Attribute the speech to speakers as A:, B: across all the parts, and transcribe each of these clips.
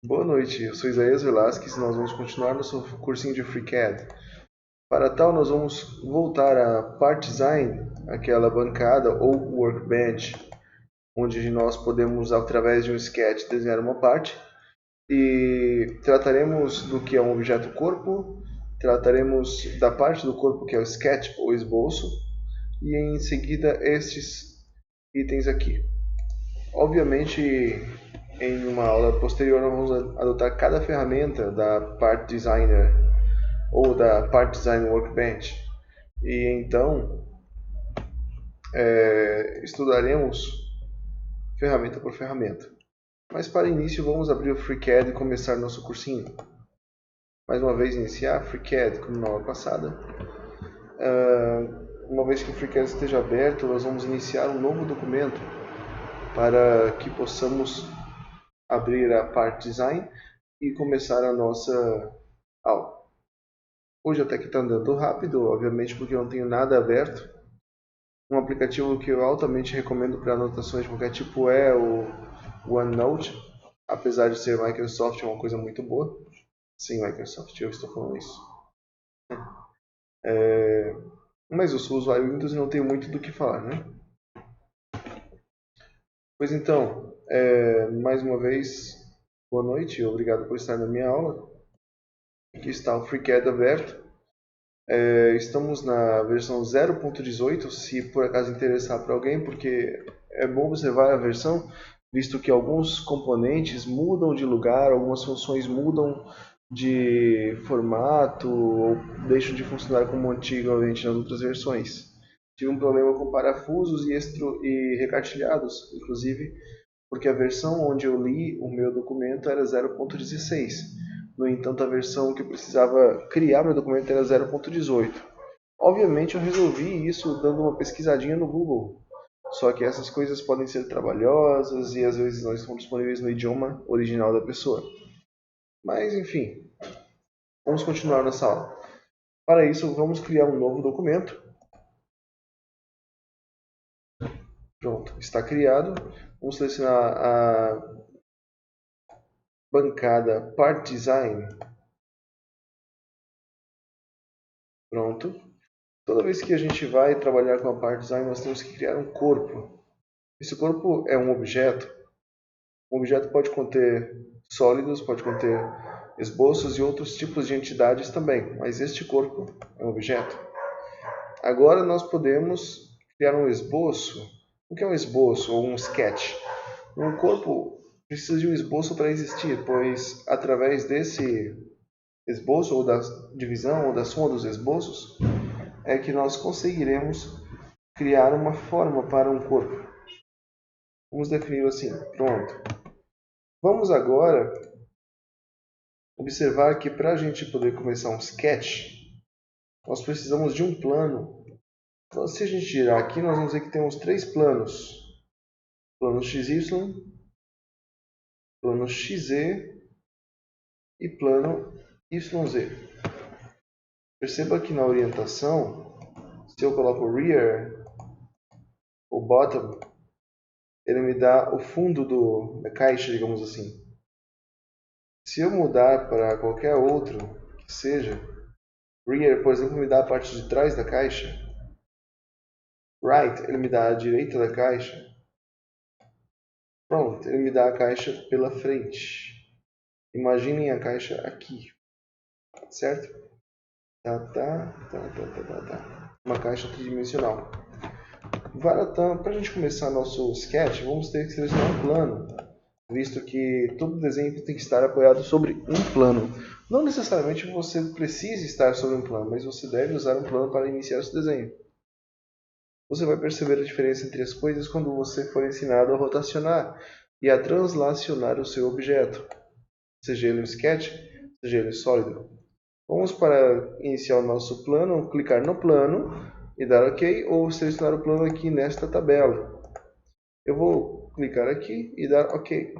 A: Boa noite, eu sou Isaías Velasquez e nós vamos continuar nosso cursinho de FreeCAD. Para tal, nós vamos voltar a Part Design, aquela bancada ou workbench, onde nós podemos, através de um sketch, desenhar uma parte. E trataremos do que é um objeto corpo, trataremos da parte do corpo que é o sketch ou esboço, e em seguida estes itens aqui. Obviamente, em uma aula posterior, nós vamos adotar cada ferramenta da Part Designer ou da Part Design Workbench. E então, estudaremos ferramenta por ferramenta. Mas para início, vamos abrir o FreeCAD e começar nosso cursinho. Mais uma vez, iniciar FreeCAD como na aula passada. Uma vez que o FreeCAD esteja aberto, nós vamos iniciar um novo documento para que possamos abrir a Part Design e começar a nossa aula. Hoje até que está andando rápido, obviamente porque eu não tenho nada aberto. Um aplicativo que eu altamente recomendo para anotações de qualquer tipo é o OneNote. Apesar de ser Microsoft, é uma coisa muito boa. Sim, Microsoft, eu estou falando isso. Mas eu sou usuário Windows e não tenho muito do que falar, né? Pois então, mais uma vez, boa noite e obrigado por estar na minha aula. Aqui está o FreeCAD aberto. Estamos na versão 0.18, se por acaso interessar para alguém, porque é bom observar a versão, visto que alguns componentes mudam de lugar, algumas funções mudam de formato ou deixam de funcionar como antigamente nas outras versões. Tive um problema com parafusos e recartilhados, inclusive, porque a versão onde eu li o meu documento era 0.16. No entanto, a versão que eu precisava criar meu documento era 0.18. Obviamente, eu resolvi isso dando uma pesquisadinha no Google. Só que essas coisas podem ser trabalhosas e às vezes não estão disponíveis no idioma original da pessoa. Mas, enfim, vamos continuar nessa aula. Para isso, vamos criar um novo documento. Pronto, está criado. Vamos selecionar a bancada Part Design. Pronto. Toda vez que a gente vai trabalhar com a Part Design, nós temos que criar um corpo. Esse corpo é um objeto. Um objeto pode conter sólidos, pode conter esboços e outros tipos de entidades também, mas este corpo é um objeto. Agora nós podemos criar um esboço. O que é um esboço ou um sketch? Um corpo precisa de um esboço para existir, pois através desse esboço ou da divisão ou da soma dos esboços é que nós conseguiremos criar uma forma para um corpo. Vamos definir assim. Pronto. Vamos agora observar que para a gente poder começar um sketch, nós precisamos de um plano. Então, se a gente girar aqui, nós vamos ver que temos três planos. Plano XY, plano XZ e plano YZ. Perceba que na orientação, se eu coloco rear ou bottom, ele me dá o fundo da caixa, digamos assim. Se eu mudar para qualquer outro que seja, rear, por exemplo, me dá a parte de trás da caixa. Right, ele me dá a direita da caixa. Pronto, ele me dá a caixa pela frente. Imaginem a caixa aqui, certo? Uma caixa tridimensional. Para a gente começar nosso sketch, vamos ter que selecionar um plano, visto que todo desenho tem que estar apoiado sobre um plano. Não necessariamente você precisa estar sobre um plano, mas você deve usar um plano para iniciar seu desenho. Você vai perceber a diferença entre as coisas quando você for ensinado a rotacionar e a translacionar o seu objeto, seja ele um sketch, seja ele sólido. Vamos para iniciar o nosso plano, clicar no plano e dar OK, ou selecionar o plano aqui nesta tabela. Eu vou clicar aqui e dar OK.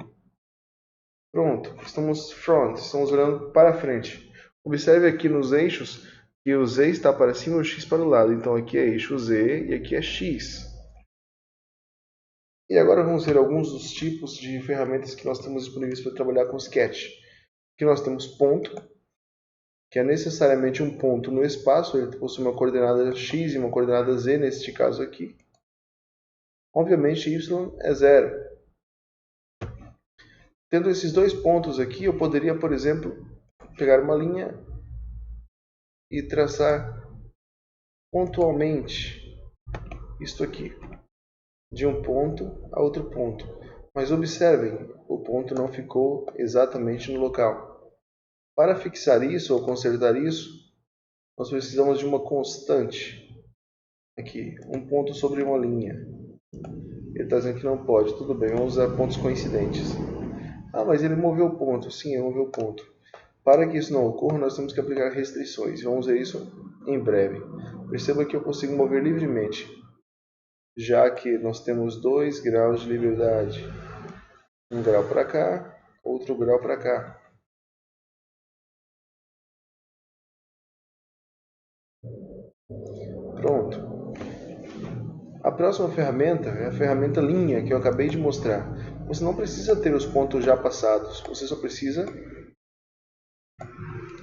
A: Pronto, estamos olhando para frente. Observe aqui nos eixos que o Z está para cima e o X para o lado. Então aqui é eixo Z e aqui é X. E agora vamos ver alguns dos tipos de ferramentas que nós temos disponíveis para trabalhar com Sketch. Aqui nós temos ponto, que é necessariamente um ponto no espaço, ele possui uma coordenada x e uma coordenada z neste caso aqui. Obviamente y é zero. Tendo esses dois pontos aqui, eu poderia, por exemplo, pegar uma linha e traçar pontualmente isto aqui, de um ponto a outro ponto. Mas observem, o ponto não ficou exatamente no local. Para fixar isso ou consertar isso, nós precisamos de uma constante. Aqui, um ponto sobre uma linha. Ele está dizendo que não pode. Tudo bem, vamos usar pontos coincidentes. Ah, mas ele moveu o ponto. Sim, ele moveu o ponto. Para que isso não ocorra, nós temos que aplicar restrições. Vamos ver isso em breve. Perceba que eu consigo mover livremente, já que nós temos 2 graus de liberdade. Um grau para cá, outro grau para cá. Pronto. A próxima ferramenta é a ferramenta linha, que eu acabei de mostrar. Você não precisa ter os pontos já passados, você só precisa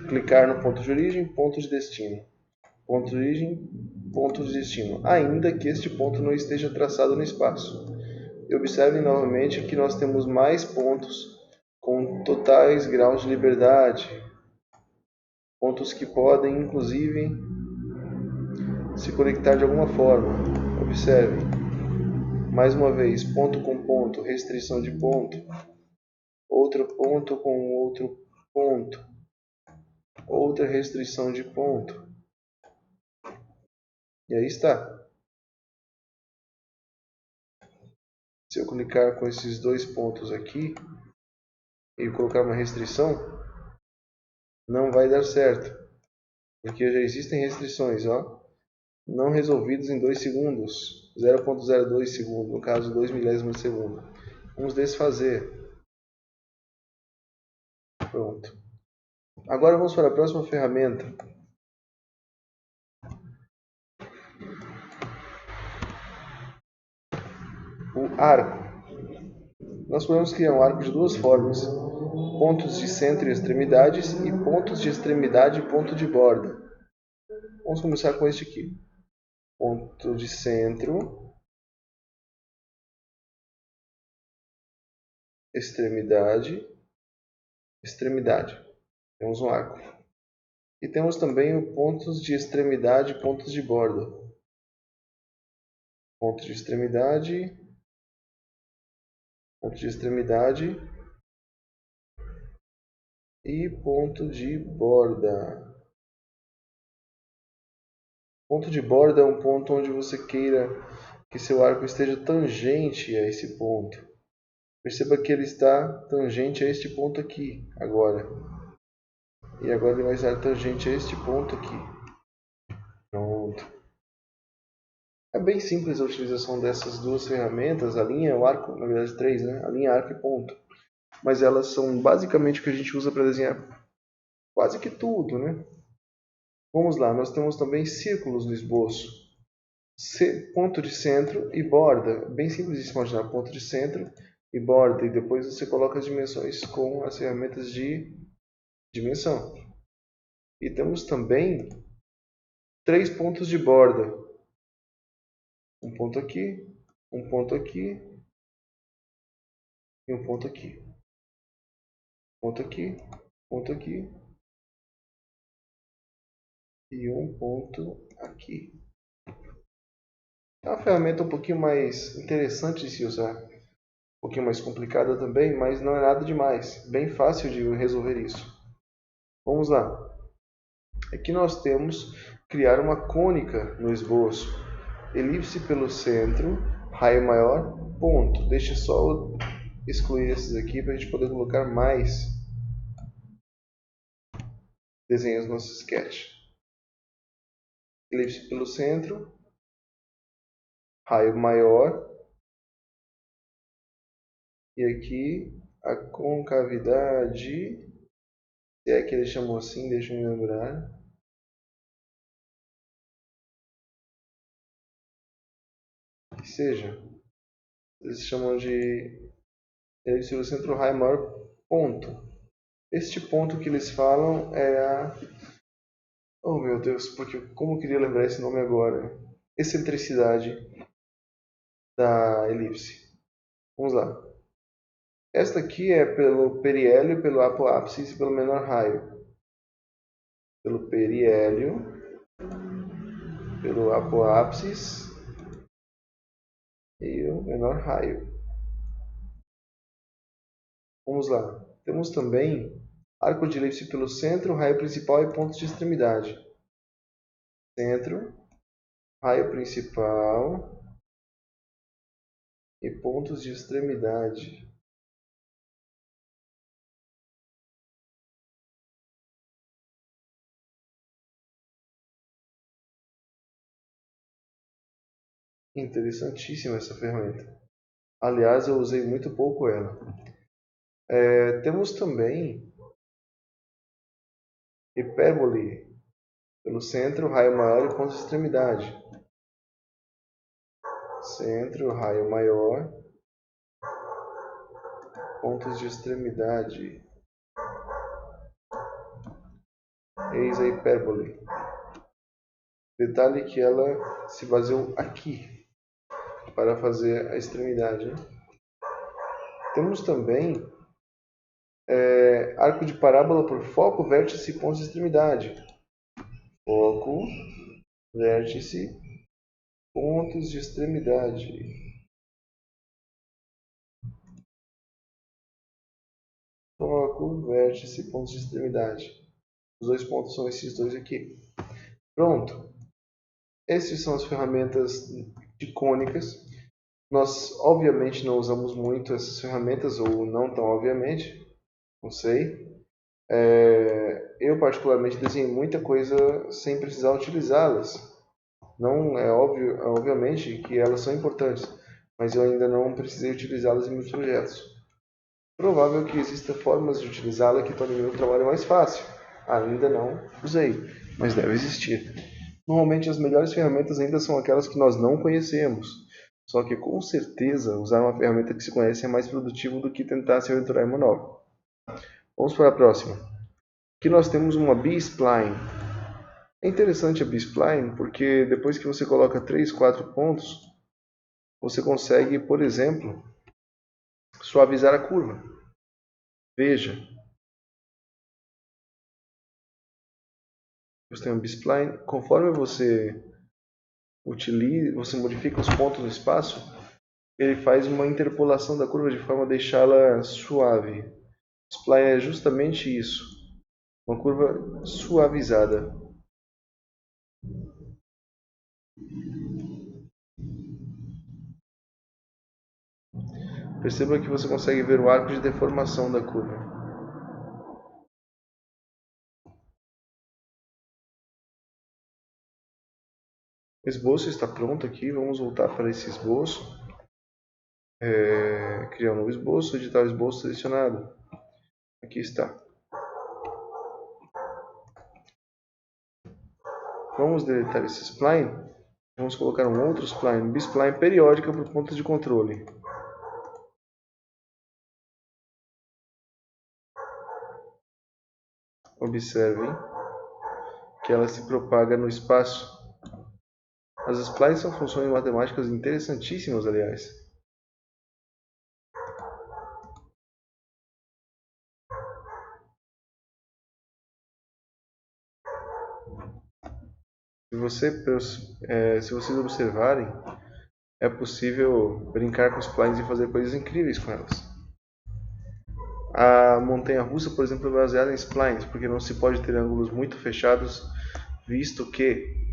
A: clicar no ponto de origem, ponto de destino. Ponto de origem, ponto de destino, ainda que este ponto não esteja traçado no espaço. E observem novamente que nós temos mais pontos com totais graus de liberdade, pontos que podem inclusive se conectar de alguma forma. Observem, mais uma vez, ponto com ponto, restrição de ponto, outro ponto com outro ponto, outra restrição de ponto. E aí está. Se eu clicar com esses dois pontos aqui e colocar uma restrição, não vai dar certo, porque já existem restrições, ó, não resolvidas em 2 segundos, 0,02 segundo, no caso 2 milésimos de segundo. Vamos desfazer. Pronto. Agora vamos para a próxima ferramenta. O arco. Nós podemos criar um arco de duas formas: pontos de centro e extremidades e pontos de extremidade e ponto de borda. Vamos começar com este aqui. Ponto de centro, extremidade, extremidade. Temos um arco. E temos também o pontos de extremidade e pontos de borda. Ponto de extremidade, ponto de extremidade e ponto de borda. Ponto de borda é um ponto onde você queira que seu arco esteja tangente a esse ponto. Perceba que ele está tangente a este ponto aqui, agora. E agora ele vai estar tangente a este ponto aqui. Pronto. É bem simples a utilização dessas duas ferramentas, a linha e o arco, na verdade três, né? A linha, arco e ponto. Mas elas são basicamente o que a gente usa para desenhar quase que tudo, né? Vamos lá, nós temos também círculos no esboço. Ponto de centro e borda. Bem simples de se imaginar, ponto de centro e borda. E depois você coloca as dimensões com as ferramentas de dimensão. E temos também 3 pontos de borda. Um ponto aqui, um ponto aqui e um ponto aqui. Ponto aqui, ponto aqui e um ponto aqui. É uma ferramenta um pouquinho mais interessante de se usar. Um pouquinho mais complicada também, mas não é nada demais. Bem fácil de resolver isso. Vamos lá. Aqui nós temos criar uma cônica no esboço. Elipse pelo centro, raio maior, ponto. Deixa só excluir esses aqui para a gente poder colocar mais desenhos no nosso sketch. Elipse pelo centro, raio maior, e aqui a concavidade, se é que ele chamou assim, deixa eu me lembrar. Que seja. Eles chamam de elipse pelo centro raio maior ponto. Este ponto que eles falam é a... Oh meu Deus, porque como eu queria lembrar esse nome agora? Excentricidade da elipse. Vamos lá. Esta aqui é pelo periélio, pelo apoápse e pelo menor raio. Pelo periélio, pelo apoápsis e o menor raio. Vamos lá. Temos também arco de elipse pelo centro, raio principal e pontos de extremidade. Centro, raio principal e pontos de extremidade. Interessantíssima essa ferramenta. Aliás, eu usei muito pouco ela. Temos também hipérbole pelo centro, raio maior e pontos de extremidade. Centro, raio maior, pontos de extremidade. Eis a hipérbole. Detalhe que ela se baseou aqui para fazer a extremidade. Temos também arco de parábola por foco, vértice e pontos de extremidade. Foco, vértice, pontos de extremidade. Foco, vértice, pontos de extremidade. Os dois pontos são esses dois aqui. Pronto. Essas são as ferramentas de cônicas. Nós, obviamente, não usamos muito essas ferramentas, ou não tão obviamente, não sei. Eu, particularmente, desenhei muita coisa sem precisar utilizá-las. Não é óbvio, obviamente, que elas são importantes, mas eu ainda não precisei utilizá-las em meus projetos. Provável que existam formas de utilizá-la que tornem meu trabalho mais fácil. Ainda não usei, mas deve existir. Normalmente as melhores ferramentas ainda são aquelas que nós não conhecemos. Só que com certeza usar uma ferramenta que se conhece é mais produtivo do que tentar se aventurar em uma nova. Vamos para a próxima. Aqui nós temos uma B-spline. É interessante a B-spline porque depois que você coloca 3, 4 pontos, você consegue, por exemplo, suavizar a curva. Veja. Você tem um B-spline. Conforme você modifica os pontos no espaço, ele faz uma interpolação da curva de forma a deixá-la suave. Spline é justamente isso, uma curva suavizada. Perceba que você consegue ver o arco de deformação da curva. O esboço está pronto aqui, vamos voltar para esse esboço. Criar um novo esboço, editar o esboço selecionado. Aqui está. Vamos deletar esse spline. Vamos colocar um outro spline, B-spline periódica por pontos de controle. Observem que ela se propaga no espaço. As splines são funções matemáticas interessantíssimas, aliás. Se vocês observarem, é possível brincar com splines e fazer coisas incríveis com elas. A montanha-russa, por exemplo, é baseada em splines, porque não se pode ter ângulos muito fechados, visto que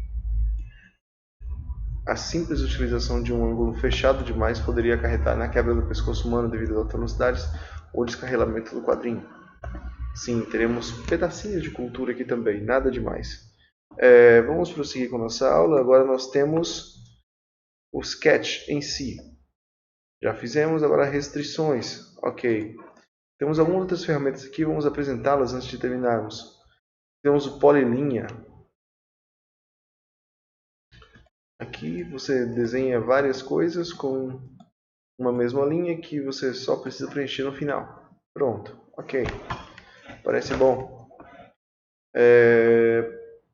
A: a simples utilização de um ângulo fechado demais poderia acarretar na quebra do pescoço humano devido às altas velocidades ou descarrilamento do quadrinho. Sim, teremos pedacinhos de cultura aqui também, nada demais. Vamos prosseguir com a nossa aula. Agora nós temos o sketch em si. Já fizemos, agora restrições. Ok. Temos algumas outras ferramentas aqui, vamos apresentá-las antes de terminarmos. Temos o polilinha. Aqui você desenha várias coisas com uma mesma linha que você só precisa preencher no final. Pronto, ok. Parece bom.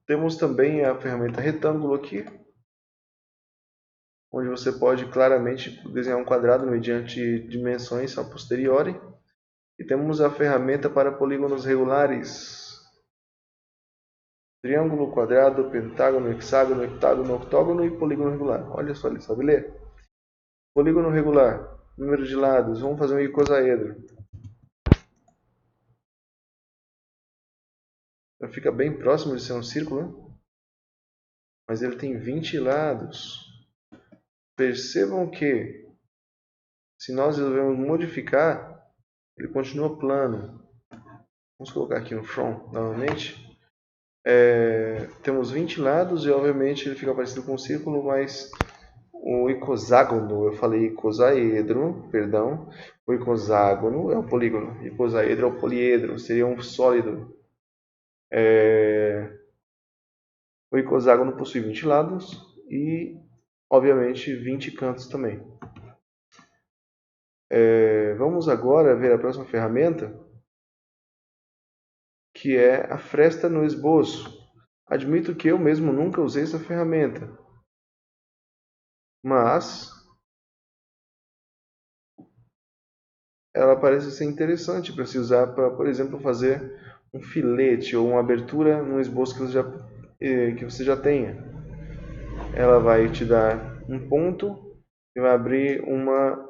A: Temos também a ferramenta retângulo aqui, onde você pode claramente desenhar um quadrado mediante dimensões a posteriori. E temos a ferramenta para polígonos regulares. Triângulo, quadrado, pentágono, hexágono, heptágono, octógono e polígono regular. Olha só, ele sabe ler. Polígono regular, número de lados. Vamos fazer um icosaedro. Então fica bem próximo de ser um círculo, né? Mas ele tem 20 lados. Percebam que, se nós resolvermos modificar, ele continua plano. Vamos colocar aqui no from novamente. Temos 20 lados e obviamente ele fica parecido com um círculo, mas o icoságono, eu falei icosaedro, perdão. O icoságono é o polígono, icosaedro é o poliedro, seria um sólido. O icoságono possui 20 lados e, obviamente, 20 cantos também. Vamos agora ver a próxima ferramenta, que é a fresta no esboço. Admito que eu mesmo nunca usei essa ferramenta, mas ela parece ser interessante para se usar para, por exemplo, fazer um filete ou uma abertura num esboço que você já tenha. Ela vai te dar um ponto e vai abrir uma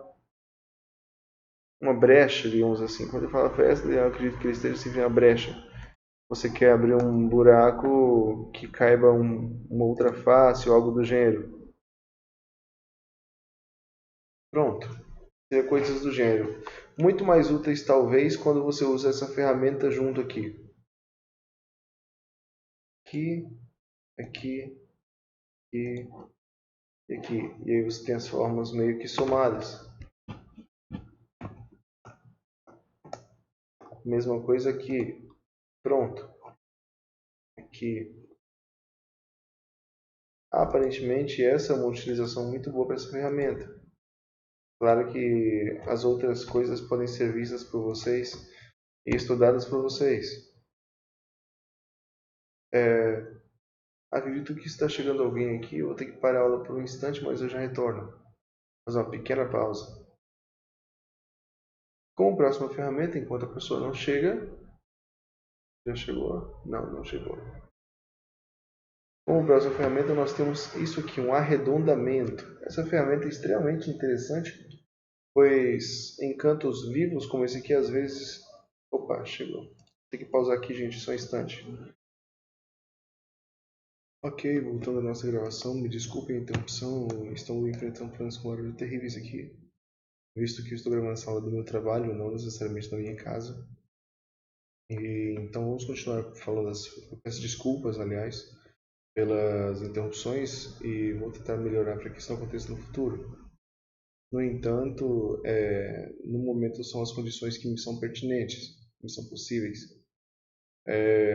A: brecha, digamos assim. Quando eu falo fresta, eu acredito que ele esteja sempre na brecha. Você quer abrir um buraco que caiba uma outra face ou algo do gênero. Pronto. Seria coisas do gênero. Muito mais úteis, talvez, quando você usa essa ferramenta junto aqui. Aqui, aqui, aqui e aqui. E aí você tem as formas meio que somadas. Mesma coisa aqui. Pronto. Aqui. Aparentemente, essa é uma utilização muito boa para essa ferramenta. Claro que as outras coisas podem ser vistas por vocês e estudadas por vocês. Acredito que está chegando alguém aqui. Eu vou ter que parar a aula por um instante, mas eu já retorno. Fazer uma pequena pausa. Com a próxima ferramenta, enquanto a pessoa não chega... Já chegou? Não, não chegou. Com a próxima ferramenta, nós temos isso aqui, um arredondamento. Essa ferramenta é extremamente interessante, pois em cantos vivos, como esse aqui, às vezes... Opa, chegou. Tem que pausar aqui, gente, só um instante. Ok, voltando à nossa gravação, me desculpem a interrupção, estamos enfrentando problemas com barulho terríveis aqui, visto que eu estou gravando essa aula do meu trabalho, não necessariamente da minha casa. Então vamos continuar falando, eu peço desculpas, aliás, pelas interrupções e vou tentar melhorar para que isso não aconteça no futuro. No entanto, no momento são as condições que me são pertinentes, que me são possíveis.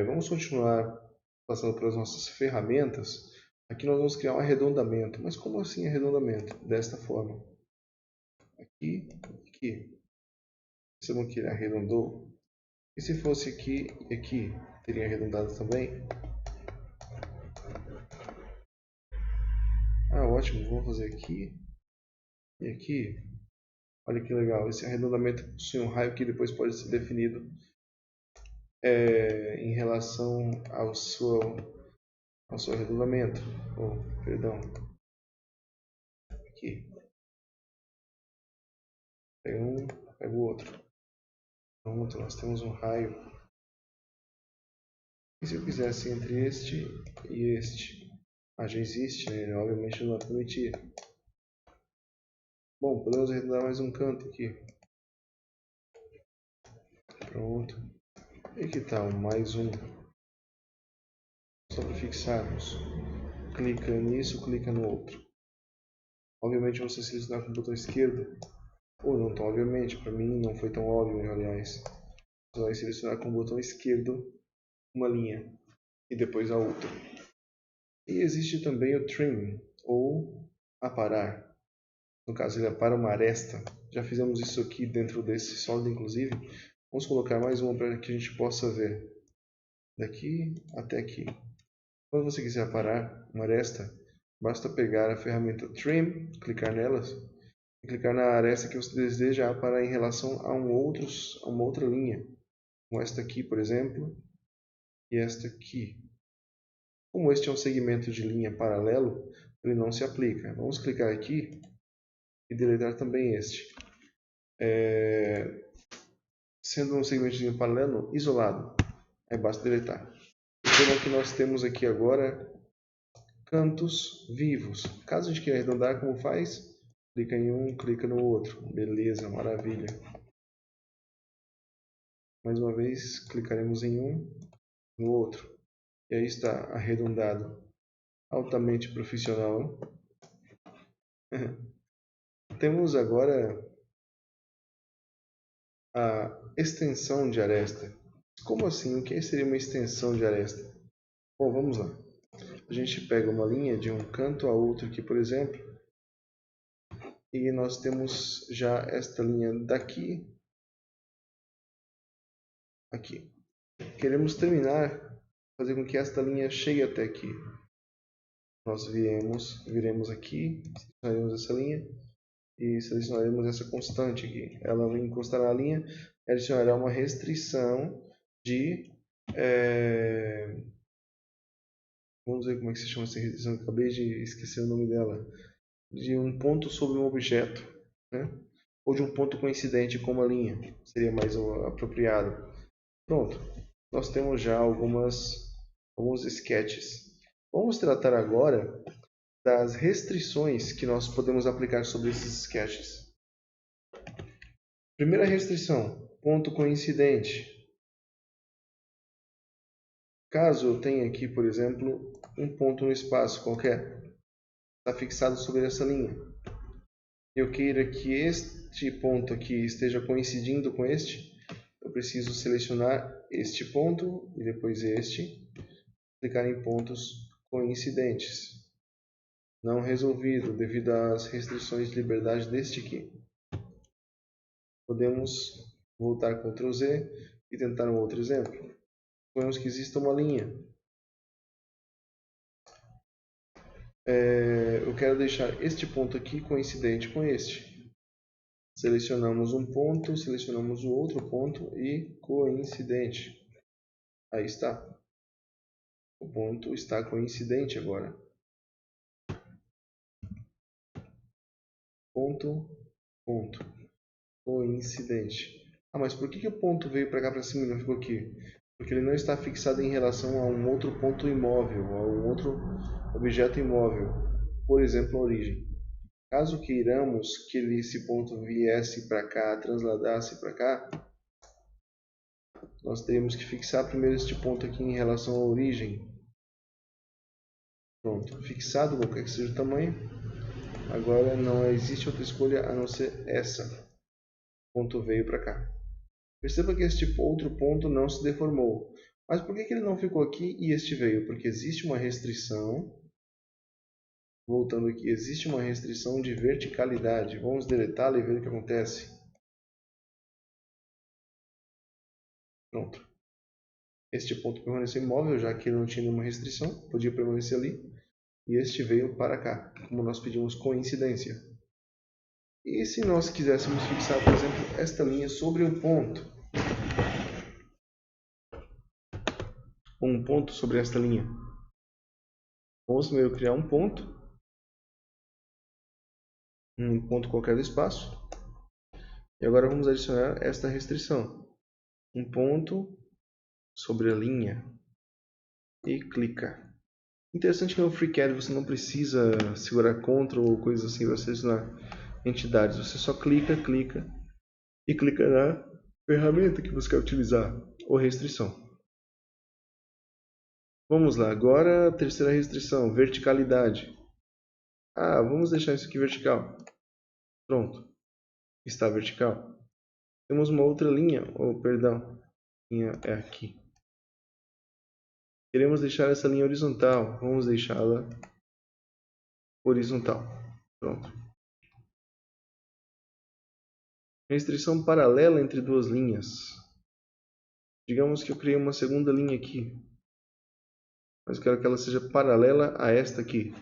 A: Vamos continuar passando pelas nossas ferramentas. Aqui nós vamos criar um arredondamento. Mas como assim arredondamento? Desta forma. Aqui, aqui. Percebam que ele arredondou. E se fosse aqui e aqui? Teria arredondado também? Ah, ótimo. Vamos fazer aqui e aqui. Olha que legal. Esse arredondamento possui um raio que depois pode ser definido em relação ao seu arredondamento. Perdão. Aqui. Pega um, pega o outro. Pronto, nós temos um raio. E se eu quisesse entre este e este? Já existe, né? Obviamente não vai permitir. Bom, podemos arredondar mais um canto aqui. Pronto. E que tal? Mais um. Só para fixarmos. Clica nisso, clica no outro. Obviamente você selecionar com o botão esquerdo. Ou não tão obviamente, para mim não foi tão óbvio, aliás. Você vai selecionar com o botão esquerdo uma linha e depois a outra. E existe também o trim, ou aparar. No caso, ele apara uma aresta. Já fizemos isso aqui dentro desse sólido, inclusive. Vamos colocar mais uma para que a gente possa ver. Daqui até aqui. Quando você quiser parar uma aresta, basta pegar a ferramenta Trim, clicar nelas, e clicar na aresta que você deseja parar em relação a uma outra linha. Como esta aqui, por exemplo, e esta aqui. Como este é um segmento de linha paralelo, ele não se aplica. Vamos clicar aqui e deletar também este. Sendo um segmento de linha paralelo isolado, aí basta deletar. Então que nós temos aqui agora cantos vivos. Caso a gente queira arredondar, como faz? Clica em um, clica no outro. Beleza, maravilha. Mais uma vez, clicaremos em um, no outro. E aí está arredondado. Altamente profissional. Temos agora a extensão de aresta. Como assim? O que seria uma extensão de aresta? Bom, vamos lá. A gente pega uma linha de um canto a outro aqui, por exemplo, e nós temos já esta linha daqui, aqui. Queremos terminar, fazer com que esta linha chegue até aqui. Nós viremos aqui, selecionaremos essa linha e selecionaremos essa constante aqui. Ela vai encostar na linha e adicionará uma restrição de... Vamos ver como é que se chama essa restrição. Eu acabei de esquecer o nome dela. De um ponto sobre um objeto, né? Ou de um ponto coincidente com uma linha. Seria mais apropriado. Pronto. Nós temos já alguns sketches. Vamos tratar agora das restrições que nós podemos aplicar sobre esses sketches. Primeira restrição, ponto coincidente. Caso eu tenha aqui, por exemplo, um ponto no espaço qualquer, está fixado sobre essa linha. Eu queira que este ponto aqui esteja coincidindo com este, eu preciso selecionar este ponto e depois este, clicar em pontos coincidentes. Não resolvido devido às restrições de liberdade deste aqui. Podemos voltar Ctrl Z e tentar um outro exemplo. Suponhamos que exista uma linha. Eu quero deixar este ponto aqui coincidente com este. Selecionamos um ponto, selecionamos o outro ponto e coincidente. Aí está. O ponto está coincidente agora. Ponto, ponto. Coincidente. Ah, mas por que o ponto veio para cá para cima e não ficou aqui? Porque ele não está fixado em relação a um outro ponto imóvel, a um outro objeto imóvel. Por exemplo, a origem. Caso queiramos que esse ponto viesse para cá, transladasse para cá, nós teríamos que fixar primeiro este ponto aqui em relação à origem. Pronto, fixado, qualquer que seja o tamanho. Agora não existe outra escolha a não ser essa. O ponto veio para cá. Perceba que este outro ponto não se deformou. Mas por que ele não ficou aqui e este veio? Porque existe uma restrição. Voltando aqui, existe uma restrição de verticalidade. Vamos deletá-la e ver o que acontece. Pronto. Este ponto permaneceu imóvel, já que não tinha nenhuma restrição. Podia permanecer ali. E este veio para cá, como nós pedimos coincidência. E se nós quiséssemos fixar, por exemplo, esta linha sobre um ponto? Um ponto sobre esta linha. Vamos primeiro criar um ponto qualquer do espaço. E agora vamos adicionar esta restrição. Um ponto sobre a linha. E clica. Interessante que no FreeCAD você não precisa segurar Ctrl ou coisas assim para selecionar entidades. Você só clica e clica na ferramenta que você quer utilizar ou restrição. Vamos lá, agora a terceira restrição, verticalidade. Vamos deixar isso aqui vertical. Pronto, está vertical. Temos uma outra linha, linha é aqui. Queremos deixar essa linha horizontal, vamos deixá-la horizontal. Pronto. Restrição paralela entre duas linhas. Digamos que eu criei uma segunda linha aqui, mas eu quero que ela seja paralela a esta aqui.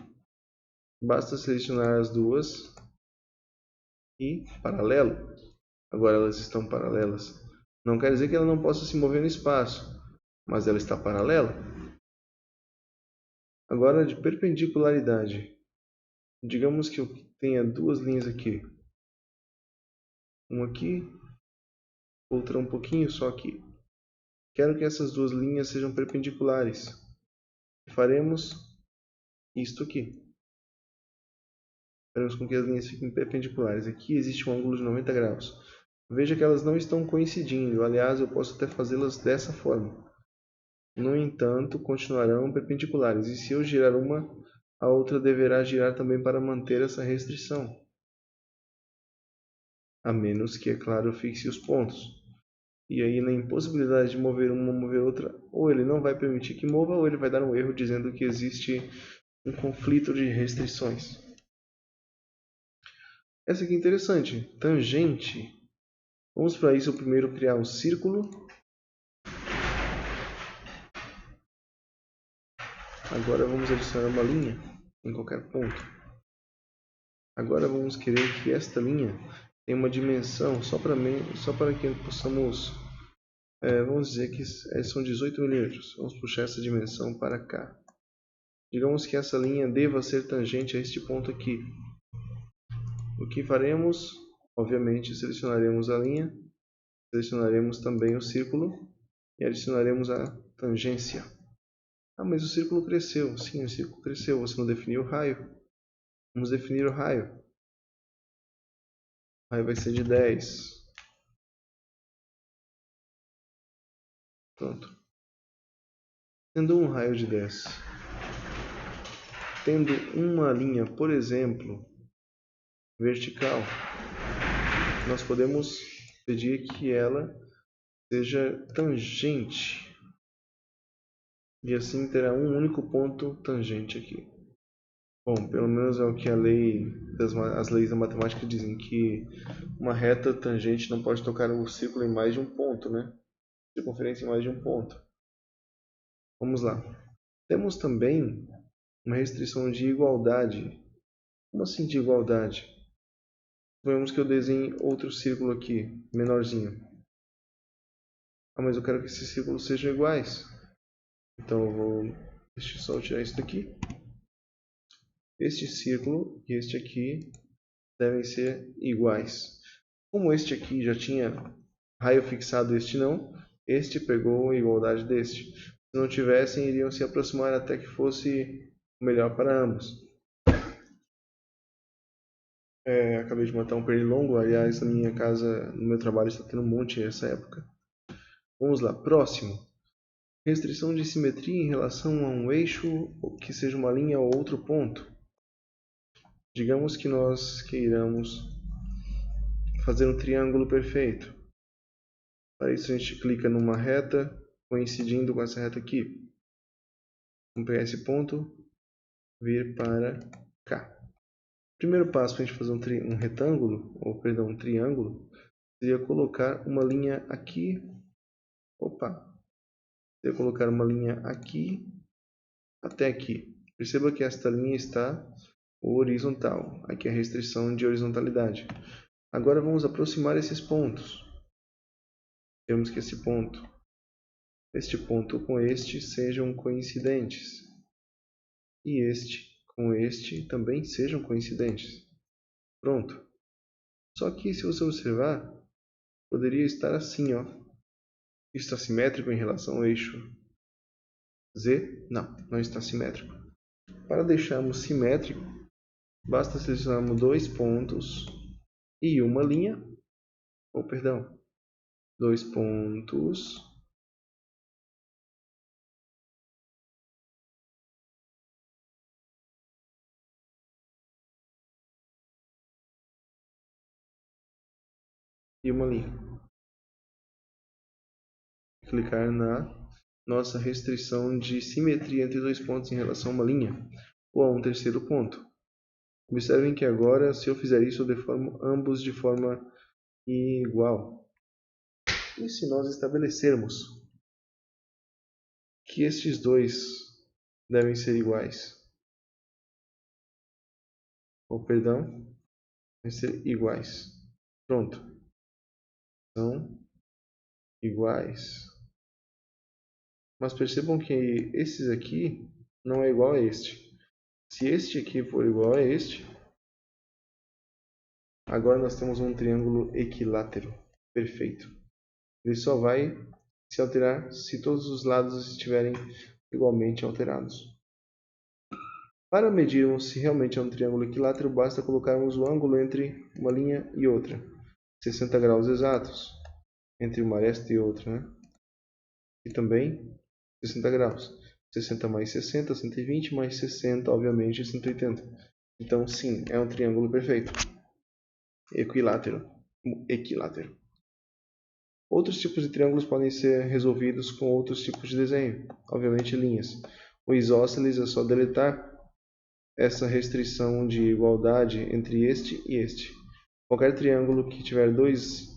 A: Basta selecionar as duas e paralelo. Agora elas estão paralelas. Não quer dizer que ela não possa se mover no espaço, mas ela está paralela. Agora de perpendicularidade. Digamos que eu tenha duas linhas aqui. Uma aqui, outra um pouquinho só aqui. Quero que essas duas linhas sejam perpendiculares. Faremos isto aqui. Faremos com que as linhas fiquem perpendiculares. Aqui existe um ângulo de 90 graus. Veja que elas não estão coincidindo. Aliás, eu posso até fazê-las dessa forma. No entanto, continuarão perpendiculares. E se eu girar uma, a outra deverá girar também para manter essa restrição. A menos que, é claro, eu fixe os pontos. E aí, na impossibilidade de mover uma, mover outra, ou ele não vai permitir que mova, ou ele vai dar um erro dizendo que existe um conflito de restrições. Essa aqui é interessante. Tangente. Vamos para isso primeiro criar um círculo. Agora vamos adicionar uma linha em qualquer ponto. Agora vamos querer que esta linha tenha uma dimensão só para que possamos... vamos dizer que são 18 milímetros. Vamos puxar essa dimensão para cá. Digamos que essa linha deva ser tangente a este ponto aqui. O que faremos? Obviamente, selecionaremos a linha, selecionaremos também o círculo e adicionaremos a tangência. Ah, mas o círculo cresceu. Sim, o círculo cresceu. Você não definiu o raio. Vamos definir o raio. O raio vai ser de 10. Pronto. Tendo um raio de 10. Tendo uma linha, por exemplo, vertical, nós podemos pedir que ela seja tangente. E assim terá um único ponto tangente aqui. Bom, pelo menos é o que as leis da matemática dizem, que uma reta tangente não pode tocar o círculo em mais de um ponto, né? Circunferência em mais de um ponto. Vamos lá. Temos também uma restrição de igualdade. Como assim de igualdade? Vamos que eu desenhe outro círculo aqui, menorzinho. Ah, mas eu quero que esses círculos sejam iguais. Então eu vou... Deixa eu só tirar isso daqui. Este círculo e este aqui devem ser iguais. Como este aqui já tinha raio fixado, este não, este pegou a igualdade deste. Se não tivessem, iriam se aproximar até que fosse melhor para ambos. Acabei de matar um pernilongo, aliás, na minha casa, no meu trabalho, está tendo um monte nessa época. Vamos lá, próximo. Restrição de simetria em relação a um eixo que seja uma linha ou outro ponto. Digamos que nós queiramos fazer um triângulo perfeito. Para isso a gente clica numa reta coincidindo com essa reta aqui. Vamos pegar esse ponto, vir para cá. O primeiro passo para a gente fazer um retângulo, ou perdão, um triângulo, seria colocar uma linha aqui. Seria colocar uma linha aqui até aqui. Perceba que esta linha está horizontal. Aqui é a restrição de horizontalidade. Agora vamos aproximar esses pontos. Temos que este ponto com este sejam coincidentes. E este com este também sejam coincidentes. Pronto. Só que se você observar, poderia estar assim, ó. Está simétrico em relação ao eixo Z? Não, não está simétrico. Para deixarmos simétrico, basta selecionarmos dois pontos e uma linha. Dois pontos e uma linha. Clicar na nossa restrição de simetria entre dois pontos em relação a uma linha ou a um terceiro ponto. Observem que agora, se eu fizer isso, eu deformo ambos de forma igual. E se nós estabelecermos que estes dois devem ser iguais, ou perdão, devem ser iguais. Pronto. São iguais. Mas percebam que esses aqui não é igual a este. Se este aqui for igual a este, agora nós temos um triângulo equilátero. Perfeito. Ele só vai se alterar se todos os lados estiverem igualmente alterados. Para medirmos se realmente é um triângulo equilátero, basta colocarmos o ângulo entre uma linha e outra. 60 graus exatos entre uma aresta e outra, né? E também 60 graus. 60 mais 60, 120, mais 60, obviamente, 180. Então, sim, é um triângulo perfeito. Equilátero. Equilátero. Outros tipos de triângulos podem ser resolvidos com outros tipos de desenho, obviamente linhas. O isósceles é só deletar essa restrição de igualdade entre este e este. Qualquer triângulo que tiver dois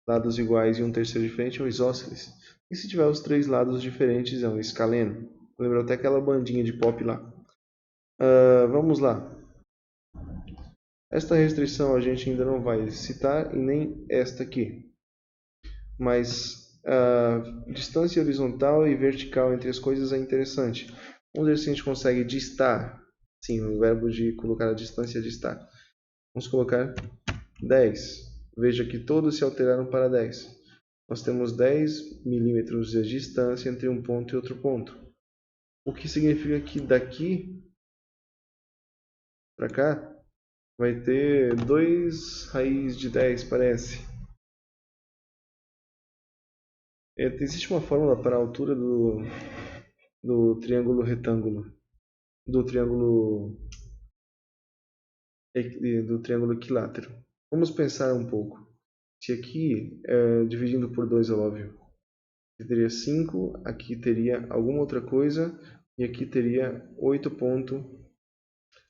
A: lados iguais e um terceiro diferente é um isósceles. E se tiver os três lados diferentes é um escaleno. Lembra até aquela bandinha de pop lá. Vamos lá. Esta restrição a gente ainda não vai citar e nem esta aqui. Mas a distância horizontal e vertical entre as coisas é interessante. Vamos ver se a gente consegue distar. Sim, o verbo de colocar a distância é distar. Vamos colocar 10. Veja que todos se alteraram para 10. Nós temos 10 milímetros de distância entre um ponto e outro ponto. O que significa que daqui para cá vai ter 2 raiz de 10, parece. Existe uma fórmula para a altura do triângulo retângulo, do triângulo equilátero. Vamos pensar um pouco. Se aqui, dividindo por 2 é óbvio, aqui teria 5, aqui teria alguma outra coisa, e aqui teria 8 ponto.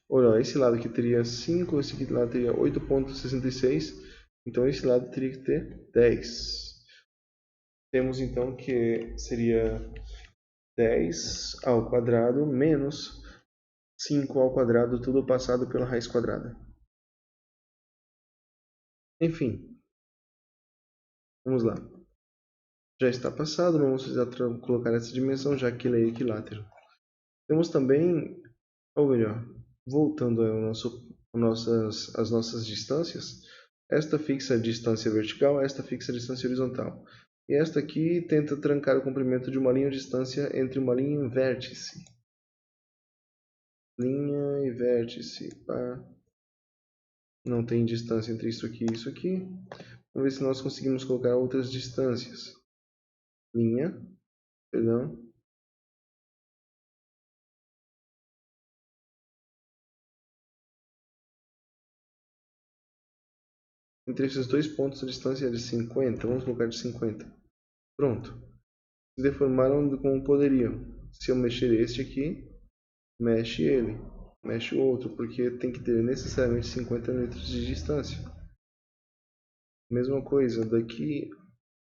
A: Ou não, esse lado aqui teria 5, esse aqui lado teria 8,66, então esse lado teria que ter 10. Temos então que seria 10 ao quadrado menos 5 ao quadrado, tudo passado pela raiz quadrada. Enfim, vamos lá. Já está passado, não vamos precisar colocar essa dimensão, já que ele é equilátero. Temos também, ou melhor, voltando às nossas distâncias, esta fixa a distância vertical, esta fixa a distância horizontal. E esta aqui tenta trancar o comprimento de uma linha de distância entre uma linha e um vértice. Linha e vértice. Pá. Não tem distância entre isso aqui e isso aqui. Vamos ver se nós conseguimos colocar outras distâncias. Linha, perdão. Entre esses dois pontos a distância é de 50. Vamos colocar de 50. Pronto. Se deformaram como poderiam. Se eu mexer este aqui, mexe ele. Mexe o outro, porque tem que ter necessariamente 50 metros de distância. Mesma coisa, daqui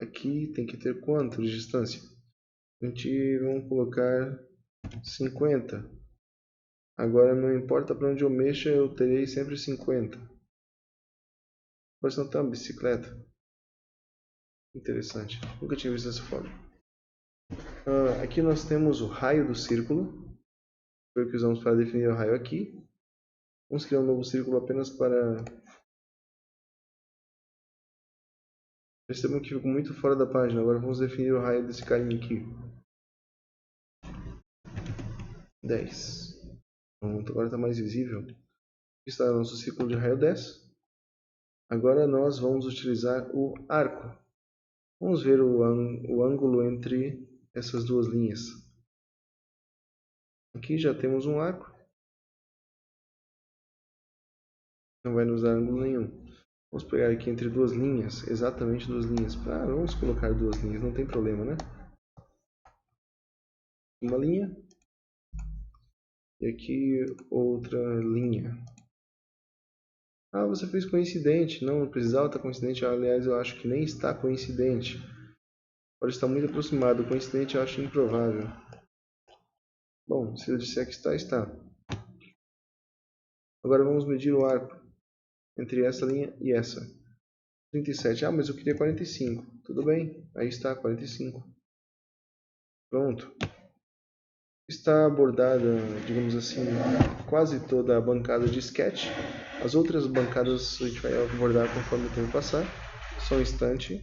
A: aqui tem que ter quanto de distância? Vamos colocar 50. Agora não importa para onde eu mexa, eu terei sempre 50. Parece não ter uma bicicleta. Interessante. Nunca tinha visto dessa forma. Aqui nós temos o raio do círculo. Foi o que usamos para definir o raio aqui. Vamos criar um novo círculo apenas para... Percebam que ficou muito fora da página. Agora vamos definir o raio desse carinha aqui. 10. Pronto, agora está mais visível. Aqui está o nosso círculo de raio 10. Agora nós vamos utilizar o arco. Vamos ver o ângulo entre essas duas linhas. Aqui já temos um arco. Não vai nos dar ângulo nenhum. Vamos pegar aqui entre duas linhas, exatamente duas linhas. Vamos colocar duas linhas, não tem problema, né? Uma linha e aqui outra linha. Ah, você fez coincidente. Não precisava estar coincidente. Aliás, eu acho que nem está coincidente. Pode estar muito aproximado. Coincidente eu acho improvável. Bom, se eu disser que está, está. Agora vamos medir o arco entre essa linha e essa. 37. Ah, mas eu queria 45. Tudo bem. Aí está, 45. Pronto. Está abordada, digamos assim, quase toda a bancada de sketch. As outras bancadas a gente vai abordar conforme o tempo passar. Só um instante.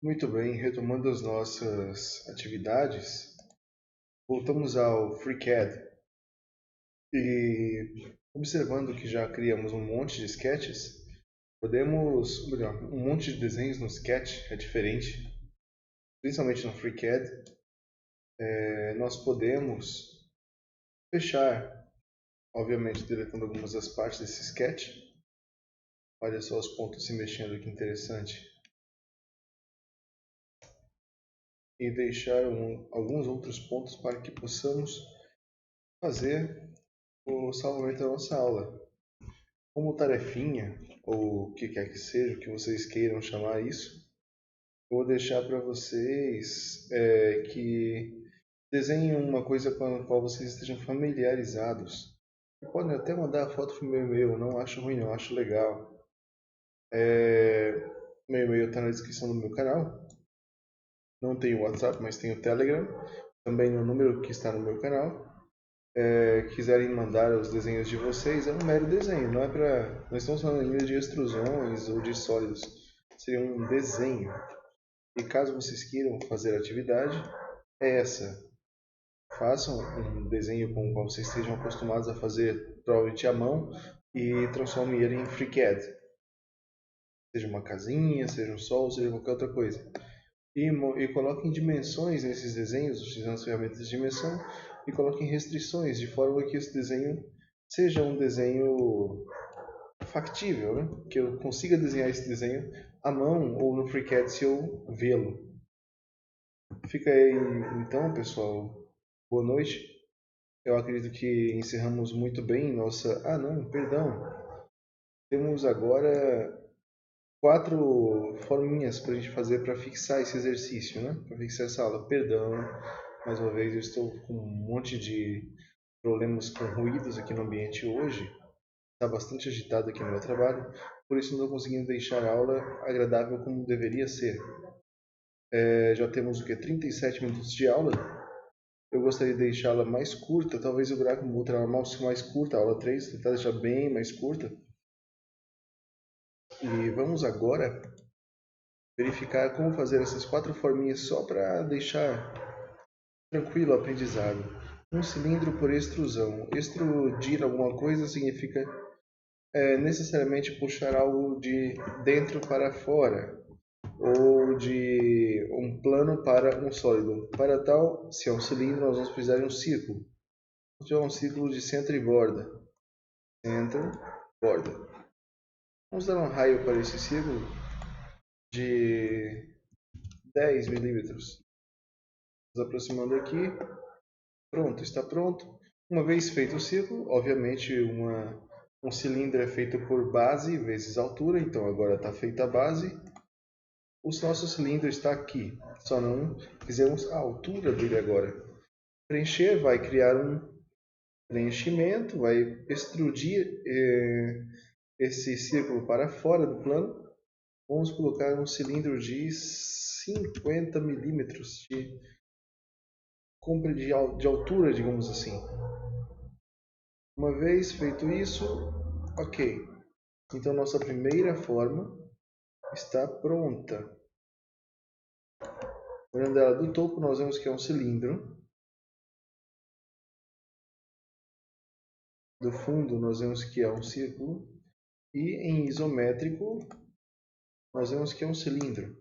A: Muito bem, retomando as nossas atividades, voltamos ao FreeCAD e observando que já criamos um monte de sketches, um monte de desenhos no Sketch é diferente, principalmente no FreeCAD, nós podemos fechar, obviamente deletando algumas das partes desse sketch. Olha só os pontos se mexendo, que interessante. E deixar alguns outros pontos para que possamos fazer o salvamento da nossa aula. Como tarefinha, ou o que quer que seja, o que vocês queiram chamar isso, eu vou deixar para vocês que desenhem uma coisa com a qual vocês estejam familiarizados. Podem até mandar a foto para o meu e-mail, não acho ruim, não acho legal. Meu e-mail está na descrição do meu canal. Não tenho WhatsApp, mas tenho Telegram. Também no número que está no meu canal. Quiserem mandar os desenhos de vocês, é um mero desenho, não é para. Nós estamos falando ainda de extrusões ou de sólidos. Seria um desenho. E caso vocês queiram fazer a atividade, é essa. Façam um desenho com o qual vocês estejam acostumados a fazer, provavelmente à mão, e transformem ele em FreeCAD. Seja uma casinha, seja um sol, seja qualquer outra coisa. E coloquem dimensões nesses desenhos, utilizando as ferramentas de dimensão, e coloquem restrições, de forma que esse desenho seja um desenho factível, né? Que eu consiga desenhar esse desenho à mão ou no FreeCAD se eu vê-lo. Fica aí então, pessoal. Boa noite. Eu acredito que encerramos muito bem nossa... Ah, não, perdão. Temos agora 4 forminhas para a gente fazer para fixar esse exercício, né? Para fixar essa aula. Perdão, mais uma vez eu estou com um monte de problemas com ruídos aqui no ambiente hoje. Está bastante agitado aqui no meu trabalho, por isso não estou conseguindo deixar a aula agradável como deveria ser. Já temos o que? 37 minutos de aula. Eu gostaria de deixá-la mais curta, talvez eu grave uma outra aula mais curta, a aula 3, tentar deixar bem mais curta. E vamos agora verificar como fazer essas 4 forminhas só para deixar tranquilo o aprendizado. Um cilindro por extrusão. Extrudir alguma coisa significa necessariamente puxar algo de dentro para fora, ou de um plano para um sólido. Para tal, se é um cilindro, nós vamos precisar de um círculo. Se tiver um círculo de centro e borda. Centro, borda. Vamos dar um raio para esse círculo de 10 milímetros. Nos aproximando aqui. Pronto, está pronto. Uma vez feito o círculo, obviamente um cilindro é feito por base vezes altura, então agora está feita a base. O nosso cilindro está aqui, só não fizemos a altura dele agora. Preencher vai criar um preenchimento, vai extrudir esse círculo para fora do plano. Vamos colocar um cilindro de 50 milímetros de altura, digamos assim. Uma vez feito isso, ok. Então nossa primeira forma está pronta. Olhando ela do topo, nós vemos que é um cilindro. Do fundo, nós vemos que é um círculo. E em isométrico, nós vemos que é um cilindro.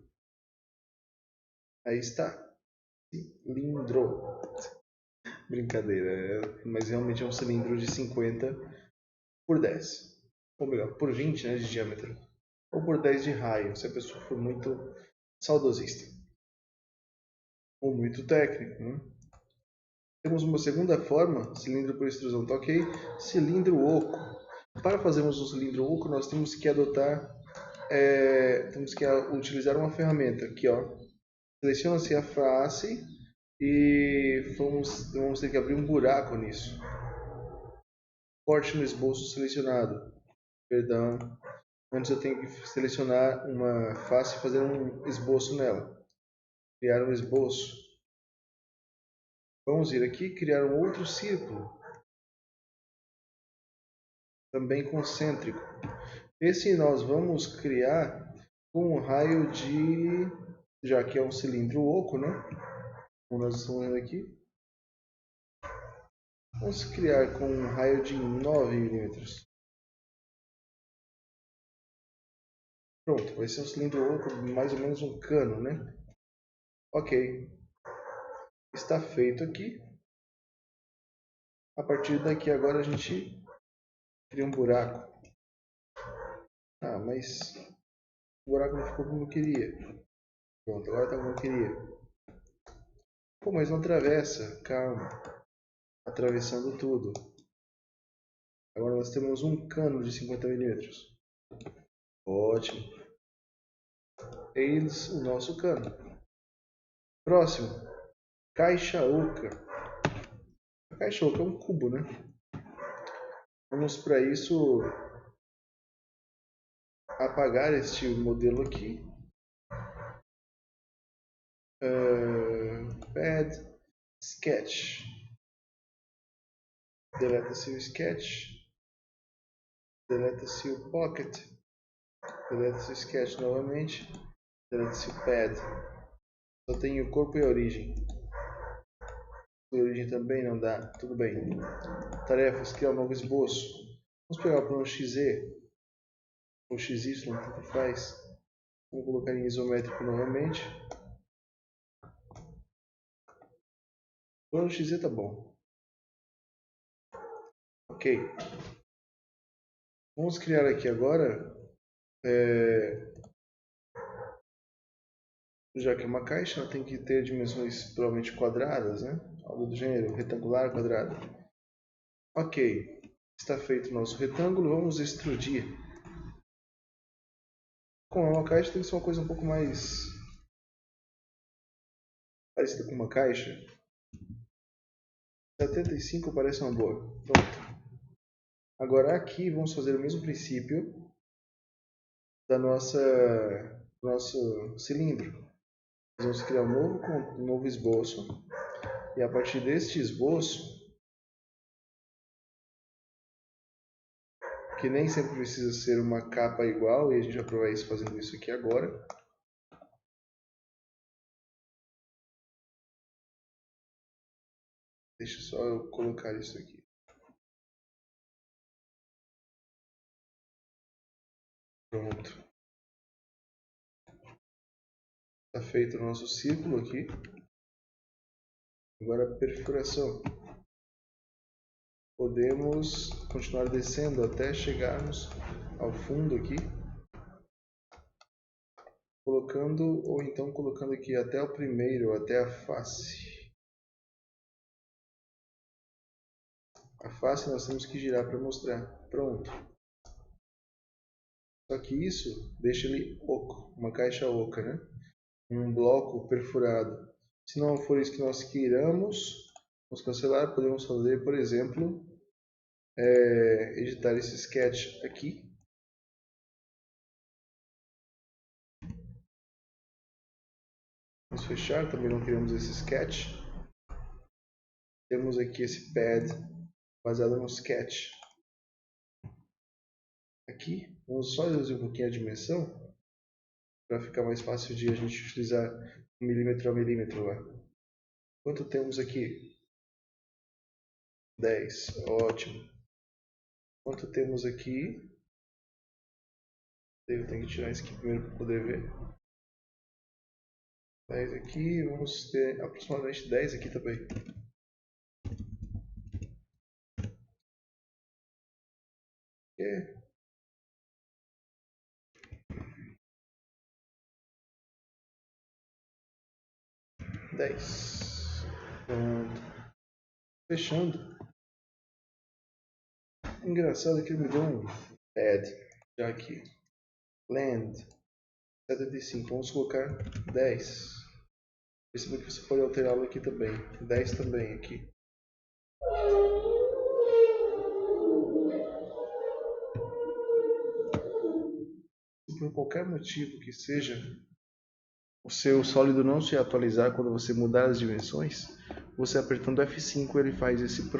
A: Aí está. Cilindro. Brincadeira, mas realmente é um cilindro de 50 por 10. Ou melhor, por 20, né, de diâmetro. Ou por 10 de raio, se a pessoa for muito saudosista. Ou muito técnico, né? Temos uma segunda forma, cilindro por extrusão, tá ok? Cilindro oco. Para fazermos um cilindro oco, nós temos que utilizar uma ferramenta aqui, ó. Seleciona-se a face e vamos ter que abrir um buraco nisso. Corte no esboço selecionado. Perdão. Antes eu tenho que selecionar uma face e fazer um esboço nela. Criar um esboço. Vamos vir aqui e criar um outro círculo. Também concêntrico. Esse nós vamos criar com um raio de... Já que é um cilindro oco, né? Como nós estamos vendo aqui. Vamos criar com um raio de 9 milímetros. Pronto, vai ser um cilindro oco, mais ou menos um cano, né? Ok. Está feito aqui. A partir daqui agora a gente cria um buraco. Ah, mas o buraco não ficou como eu queria. Pronto, agora está como eu queria. Pô, mas não atravessa. Calma. Atravessando tudo. Agora nós temos um cano de 50 milímetros. Ótimo. Eis o nosso cano. Próximo. Caixa oca. A caixa oca é um cubo, né? Vamos para isso apagar este modelo aqui. Pad Sketch. Deleta-se o Sketch. Deleta-se o Pocket. Deleta-se o Sketch novamente. Deleta-se o Pad. Só tem o corpo e a origem. A origem também não dá. Tudo bem. Tarefas. Criar um novo esboço. Vamos pegar o plano XZ. Ou XY, tanto faz. Vamos colocar em isométrico novamente. O plano XZ tá bom. Ok. Vamos criar aqui agora. Já que é uma caixa, ela tem que ter dimensões provavelmente quadradas, né? Algo do gênero, retangular, quadrado. Ok, está feito o nosso retângulo, vamos extrudir. Com uma caixa tem que ser uma coisa um pouco mais parecida com uma caixa. 75 parece uma boa. Pronto. Agora aqui vamos fazer o mesmo princípio do nosso cilindro. Vamos criar um novo esboço. E a partir deste esboço, que nem sempre precisa ser uma capa igual, e a gente vai provar isso fazendo isso aqui agora. Deixa só eu colocar isso aqui. Pronto. Está feito o nosso círculo aqui. Agora a perfuração. Podemos continuar descendo até chegarmos ao fundo aqui. Colocando, ou então colocando aqui até o primeiro, até a face. A face nós temos que girar para mostrar. Pronto. Só que isso deixa ele oco, uma caixa oca, né? Um bloco perfurado. Se não for isso que nós queiramos, vamos cancelar. Podemos fazer, por exemplo, editar esse sketch aqui. Vamos fechar, também não queremos esse sketch. Temos aqui esse pad baseado no sketch. Aqui, vamos só reduzir um pouquinho a dimensão para ficar mais fácil de a gente utilizar milímetro a milímetro lá. Quanto temos aqui? 10, ótimo. Quanto temos aqui? Eu tenho que tirar isso aqui primeiro para poder ver. 10 aqui, vamos ter aproximadamente 10 aqui também. E 10. Pronto. Fechando. Engraçado que ele me deu um add já aqui. Land 75. Vamos colocar 10. Perceba que você pode alterá-lo aqui também. 10 também aqui. Se por qualquer motivo que seja o seu sólido não se atualizar quando você mudar as dimensões, você apertando F5 ele faz esse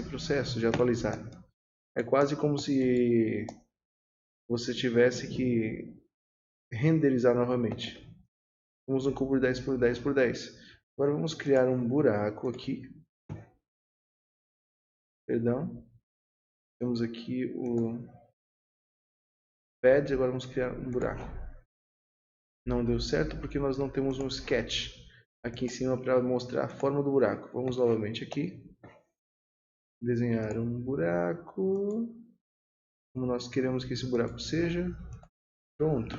A: processo de atualizar. É quase como se você tivesse que renderizar novamente. Vamos no cubo 10 por 10 por 10. Agora vamos criar um buraco aqui. Perdão. Temos aqui o pad, agora vamos criar um buraco. Não deu certo porque nós não temos um sketch aqui em cima para mostrar a forma do buraco. Vamos novamente aqui. Desenhar um buraco. Como nós queremos que esse buraco seja. Pronto.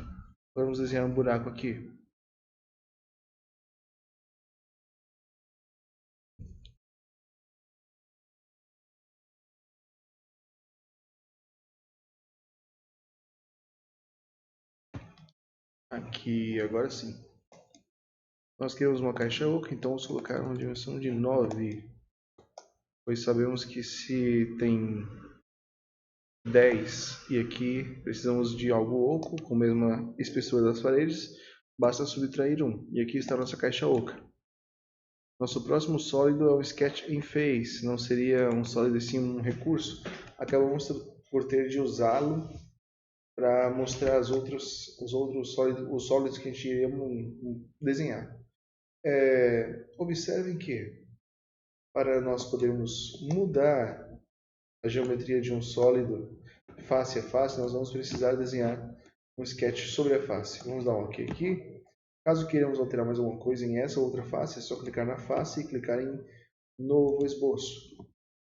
A: Vamos desenhar um buraco aqui. Aqui, agora sim. Nós queremos uma caixa oca, então vamos colocar uma dimensão de 9. Pois sabemos que se tem 10 e aqui precisamos de algo oco com a mesma espessura das paredes, basta subtrair 1. E aqui está a nossa caixa oca. Nosso próximo sólido é o Sketch in Face, não seria um sólido sim um recurso. Acabamos por ter de usá-lo para mostrar os outros sólidos que a gente iria desenhar. Observem que para nós podermos mudar a geometria de um sólido face a face, nós vamos precisar desenhar um sketch sobre a face. Vamos dar um OK aqui. Caso queiramos alterar mais alguma coisa em essa outra face, é só clicar na face e clicar em Novo Esboço.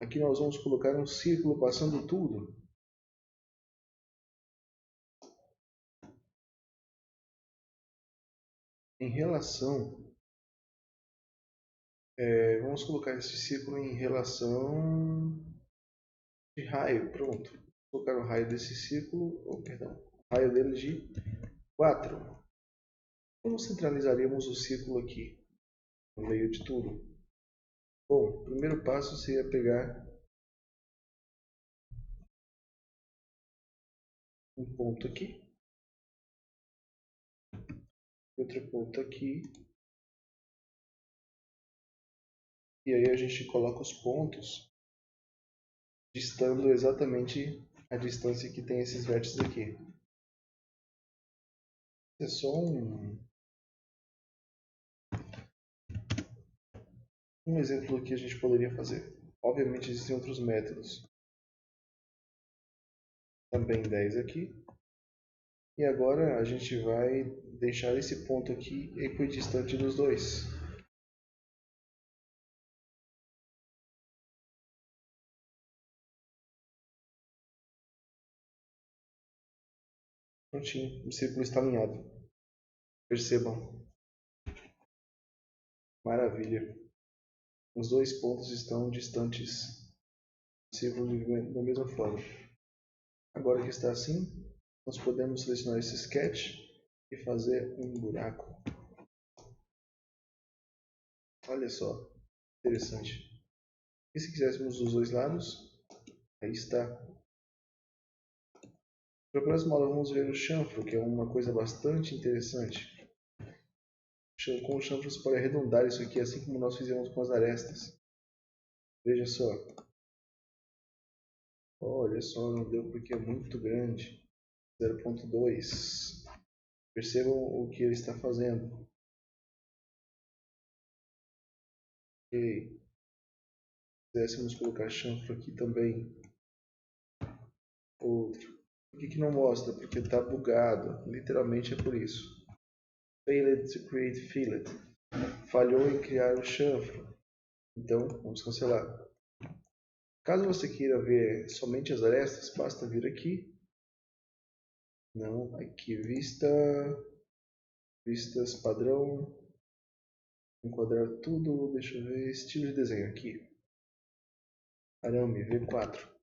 A: Aqui nós vamos colocar um círculo passando tudo. Em relação... vamos colocar esse círculo em relação de raio. Pronto. Vou colocar o raio desse círculo, o raio dele de 4. Como centralizaríamos o círculo aqui, no meio de tudo? Bom, o primeiro passo seria pegar um ponto aqui, outro ponto aqui, e aí a gente coloca os pontos distando exatamente a distância que tem esses vértices aqui. É só um exemplo do que a gente poderia fazer. Obviamente existem outros métodos. Também 10 aqui. E agora a gente vai deixar esse ponto aqui equidistante dos dois. Prontinho, o círculo está alinhado. Percebam. Maravilha. Os dois pontos estão distantes do círculo da mesma forma. Agora que está assim, nós podemos selecionar esse sketch e fazer um buraco. Olha só, interessante. E se quiséssemos os dois lados? Aí está. Para a próxima aula vamos ver o chanfro, que é uma coisa bastante interessante. Com o chanfro você pode arredondar isso aqui, assim como nós fizemos com as arestas. Veja só. Olha só, não deu porque é muito grande. 0.2. Percebam o que ele está fazendo. Ok. Se quiséssemos colocar chanfro aqui também. Outro. Por que não mostra? Porque está bugado. Literalmente é por isso. Failed to create fillet. Falhou em criar o chanfro. Então, vamos cancelar. Caso você queira ver somente as arestas, basta vir aqui. Não, aqui vista. Vistas padrão. Enquadrar tudo. Deixa eu ver. Estilo de desenho aqui. Arame V4.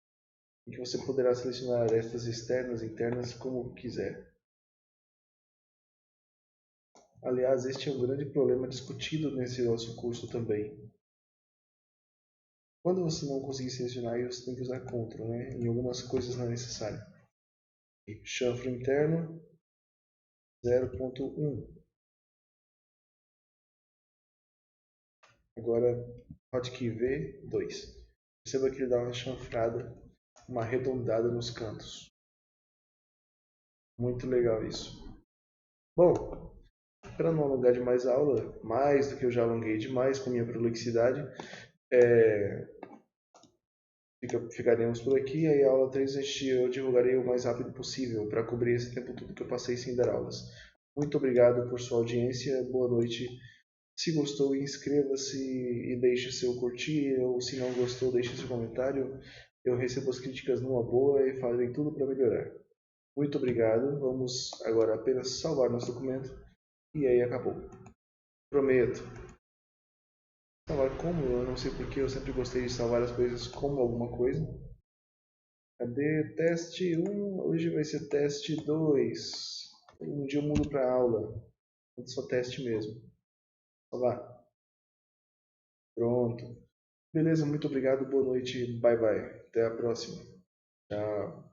A: em que você poderá selecionar arestas externas e internas como quiser. Aliás, este é um grande problema discutido nesse nosso curso também. Quando você não conseguir selecionar, você tem que usar CTRL, né? Em algumas coisas não é necessário. Chanfro interno 0.1. Agora, hotkey V2. Perceba que ele dá uma chanfrada, uma arredondada nos cantos. Muito legal isso. Bom, para não alongar demais a aula, mais do que eu já alonguei demais com minha prolixidade, ficaremos por aqui. Aí a aula 3 eu divulgarei o mais rápido possível para cobrir esse tempo todo que eu passei sem dar aulas. Muito obrigado por sua audiência, boa noite. Se gostou, inscreva-se e deixe seu curtir, ou se não gostou, deixe seu comentário. Eu recebo as críticas numa boa e farei tudo para melhorar. Muito obrigado. Vamos agora apenas salvar nosso documento e aí acabou. Prometo. Salvar como? Eu não sei porque eu sempre gostei de salvar as coisas como alguma coisa. Cadê? Teste 1. Hoje vai ser teste 2. Um dia eu mudo para aula. Só teste mesmo. Salvar. Pronto. Beleza, muito obrigado. Boa noite. Bye bye. Até a próxima. Tchau.